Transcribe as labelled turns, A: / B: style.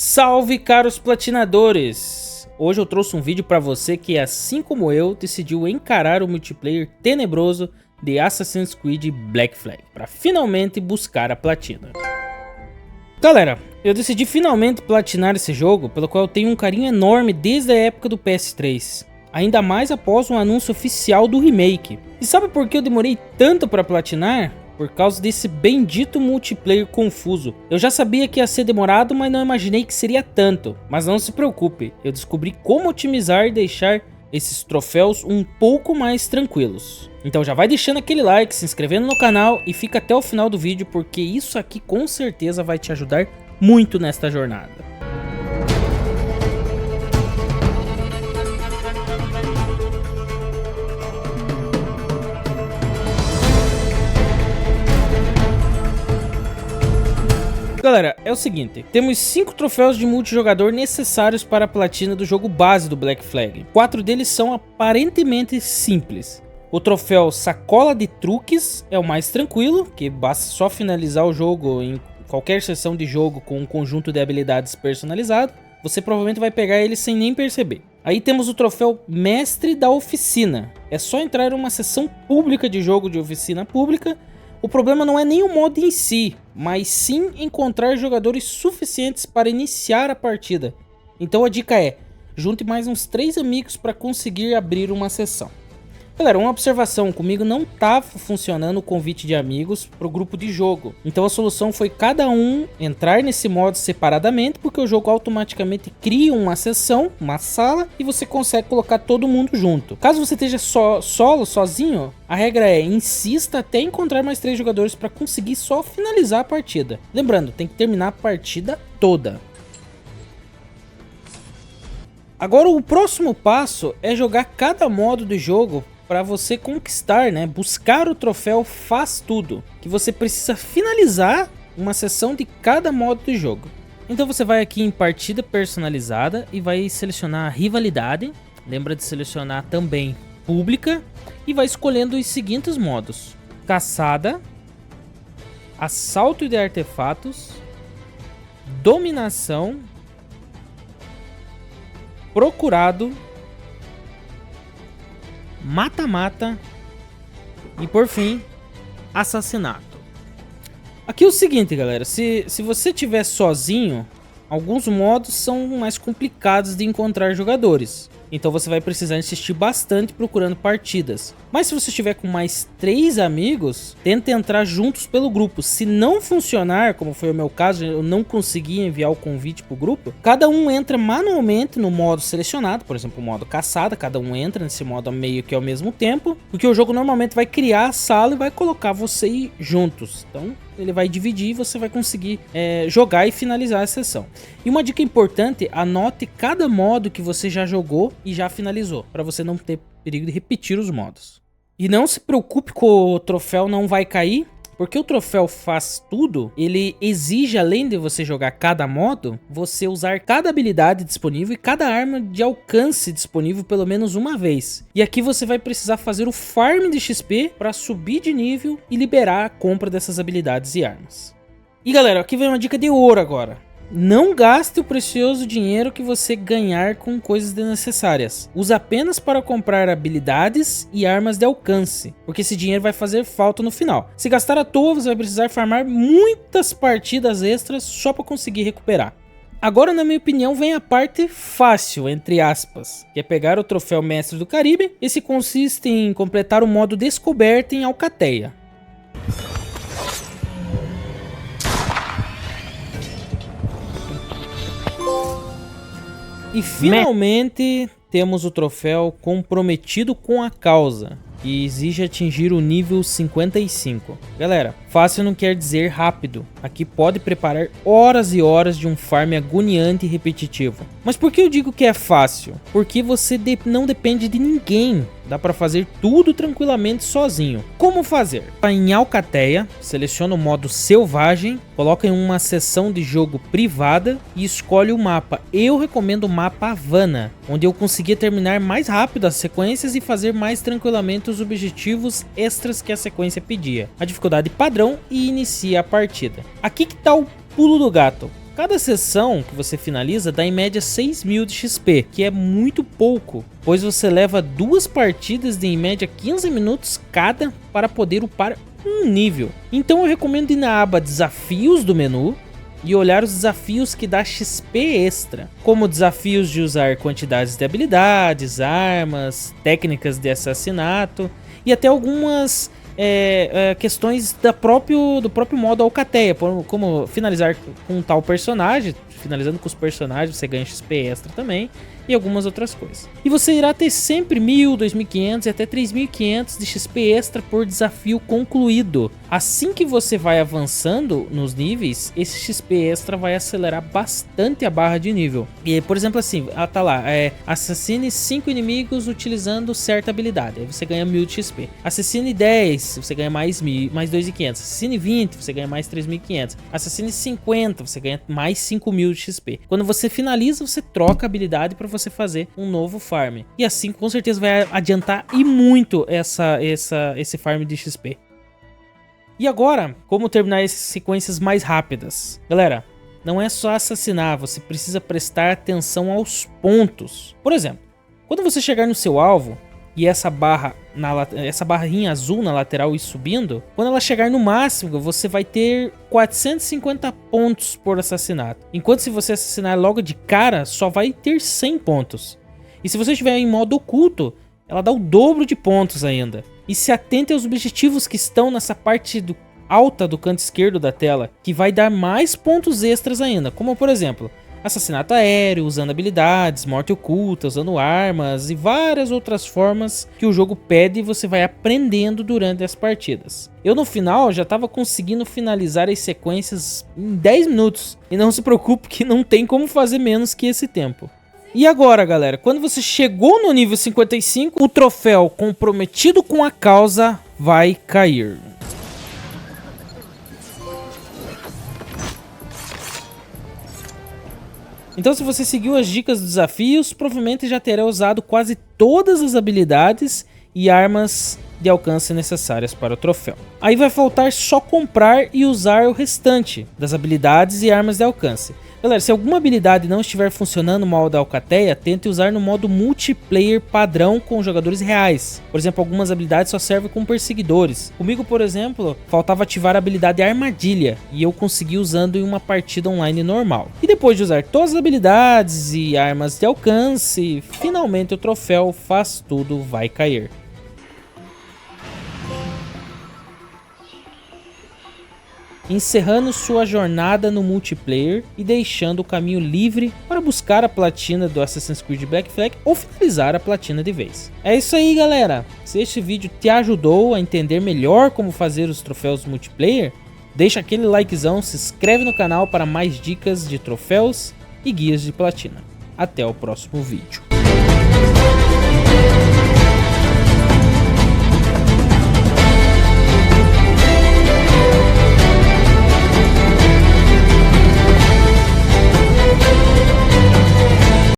A: Salve, caros platinadores! Hoje eu trouxe um vídeo para você que, assim como eu, decidiu encarar o multiplayer tenebroso de Assassin's Creed Black Flag para finalmente buscar a platina. Galera, eu decidi finalmente platinar esse jogo, pelo qual eu tenho um carinho enorme desde a época do PS3. Ainda mais após um anúncio oficial do remake. E sabe por que eu demorei tanto para platinar? Por causa desse bendito multiplayer confuso. Eu já sabia que ia ser demorado, mas não imaginei que seria tanto. Mas não se preocupe, eu descobri como otimizar e deixar esses troféus um pouco mais tranquilos. Então já vai deixando aquele like, se inscrevendo no canal e fica até o final do vídeo, porque isso aqui com certeza vai te ajudar muito nesta jornada. Galera, é o seguinte, temos 5 troféus de multijogador necessários para a platina do jogo base do Black Flag. 4 deles são aparentemente simples. O troféu Sacola de Truques é o mais tranquilo, que basta só finalizar o jogo em qualquer sessão de jogo com um conjunto de habilidades personalizado. Você provavelmente vai pegar ele sem nem perceber. Aí temos o troféu Mestre da Oficina. É só entrar em uma sessão pública de jogo de oficina pública. O problema não é nem o modo em si, mas sim encontrar jogadores suficientes para iniciar a partida. Então a dica é, junte mais uns 3 amigos para conseguir abrir uma sessão. Galera, uma observação, comigo não estava funcionando o convite de amigos para o grupo de jogo. Então a solução foi cada um entrar nesse modo separadamente, porque o jogo automaticamente cria uma sessão, uma sala, e você consegue colocar todo mundo junto. Caso você esteja sozinho, a regra é insista até encontrar mais 3 jogadores para conseguir só finalizar a partida. Lembrando, tem que terminar a partida toda. Agora o próximo passo é jogar cada modo do jogo para você conquistar, buscar o troféu Faz Tudo, que você precisa finalizar uma sessão de cada modo do jogo. Então você vai aqui em partida personalizada e vai selecionar a rivalidade, lembra de selecionar também pública e vai escolhendo os seguintes modos: caçada, assalto de artefatos, dominação, procurado, mata-mata e por fim, assassinato. Aqui é o seguinte, galera, se você estiver sozinho, alguns modos são mais complicados de encontrar jogadores. Então você vai precisar insistir bastante procurando partidas. Mas se você estiver com mais 3 amigos, tente entrar juntos pelo grupo. Se não funcionar, como foi o meu caso, eu não consegui enviar o convite para o grupo, cada um entra manualmente no modo selecionado, por exemplo, o modo caçada, cada um entra nesse modo meio que ao mesmo tempo, porque o jogo normalmente vai criar a sala e vai colocar você juntos. Então ele vai dividir e você vai conseguir jogar e finalizar a sessão. E uma dica importante, anote cada modo que você já jogou e já finalizou, para você não ter perigo de repetir os modos. E não se preocupe que o troféu não vai cair, porque o troféu Faz Tudo, ele exige, além de você jogar cada modo, você usar cada habilidade disponível e cada arma de alcance disponível pelo menos uma vez. E aqui você vai precisar fazer o farm de XP para subir de nível e liberar a compra dessas habilidades e armas. E galera, aqui vem uma dica de ouro agora. Não gaste o precioso dinheiro que você ganhar com coisas desnecessárias. Use apenas para comprar habilidades e armas de alcance, porque esse dinheiro vai fazer falta no final. Se gastar à toa, você vai precisar farmar muitas partidas extras só para conseguir recuperar. Agora, na minha opinião, vem a parte fácil, entre aspas, que é pegar o troféu Mestre do Caribe. Esse consiste em completar o modo Descoberta em Alcateia. E finalmente temos o troféu Comprometido com a Causa, que exige atingir o nível 55. Galera, fácil não quer dizer rápido. Aqui pode preparar horas e horas de um farm agoniante e repetitivo. Mas por que eu digo que é fácil? Porque você não depende de ninguém. Dá para fazer tudo tranquilamente sozinho. Como fazer? Em Alcateia, seleciona o modo Selvagem, coloca em uma seção de jogo privada e escolhe o mapa. Eu recomendo o mapa Havana, onde eu conseguia terminar mais rápido as sequências e fazer mais tranquilamente os objetivos extras que a sequência pedia. A dificuldade padrão e inicia a partida. Aqui que tá o pulo do gato. Cada sessão que você finaliza dá em média 6.000 de XP, que é muito pouco, pois você leva 2 partidas de em média 15 minutos cada para poder upar um nível. Então eu recomendo ir na aba Desafios do menu e olhar os desafios que dá XP extra, como desafios de usar quantidades de habilidades, armas, técnicas de assassinato e até algumas questões do próprio modo Alcateia, como finalizar com um tal personagem. Finalizando com os personagens você ganha XP extra também e algumas outras coisas. E você irá ter sempre 1.000, 2.500 e até 3.500 de XP extra por desafio concluído. Assim que você vai avançando nos níveis, esse XP extra vai acelerar bastante a barra de nível. E, por exemplo, assim, tá lá, assassine 5 inimigos utilizando certa habilidade, aí você ganha 1.000 de XP. Assassine 10, você ganha mais 2.500. Assassine 20, você ganha mais 3.500. Assassine 50, você ganha mais 5.000 de XP. Quando você finaliza, você troca a habilidade para você fazer um novo farm. E assim, com certeza, vai adiantar e muito esse farm de XP. E agora, como terminar essas sequências mais rápidas? Galera, não é só assassinar, você precisa prestar atenção aos pontos. Por exemplo, quando você chegar no seu alvo e essa barrinha azul na lateral ir subindo, quando ela chegar no máximo, você vai ter 450 pontos por assassinato. Enquanto se você assassinar logo de cara, só vai ter 100 pontos. E se você estiver em modo oculto, ela dá o dobro de pontos ainda. E se atente aos objetivos que estão nessa parte alta do canto esquerdo da tela, que vai dar mais pontos extras ainda, como por exemplo, assassinato aéreo, usando habilidades, morte oculta, usando armas e várias outras formas que o jogo pede e você vai aprendendo durante as partidas. Eu no final já estava conseguindo finalizar as sequências em 10 minutos, e não se preocupe que não tem como fazer menos que esse tempo. E agora, galera, quando você chegou no nível 55, o troféu comprometido com a causa vai cair. Então, se você seguiu as dicas dos desafios, provavelmente já terá usado quase todas as habilidades e armas de alcance necessárias para o troféu. Aí vai faltar só comprar e usar o restante das habilidades e armas de alcance. Galera, se alguma habilidade não estiver funcionando no modo Alcateia, tente usar no modo multiplayer padrão com jogadores reais. Por exemplo, algumas habilidades só servem com perseguidores. Comigo, por exemplo, faltava ativar a habilidade Armadilha e eu consegui usando em uma partida online normal. E depois de usar todas as habilidades e armas de alcance, finalmente o troféu Faz Tudo vai cair. Encerrando sua jornada no multiplayer e deixando o caminho livre para buscar a platina do Assassin's Creed Black Flag ou finalizar a platina de vez. É isso aí, galera! Se este vídeo te ajudou a entender melhor como fazer os troféus multiplayer, deixa aquele likezão, se inscreve no canal para mais dicas de troféus e guias de platina. Até o próximo vídeo.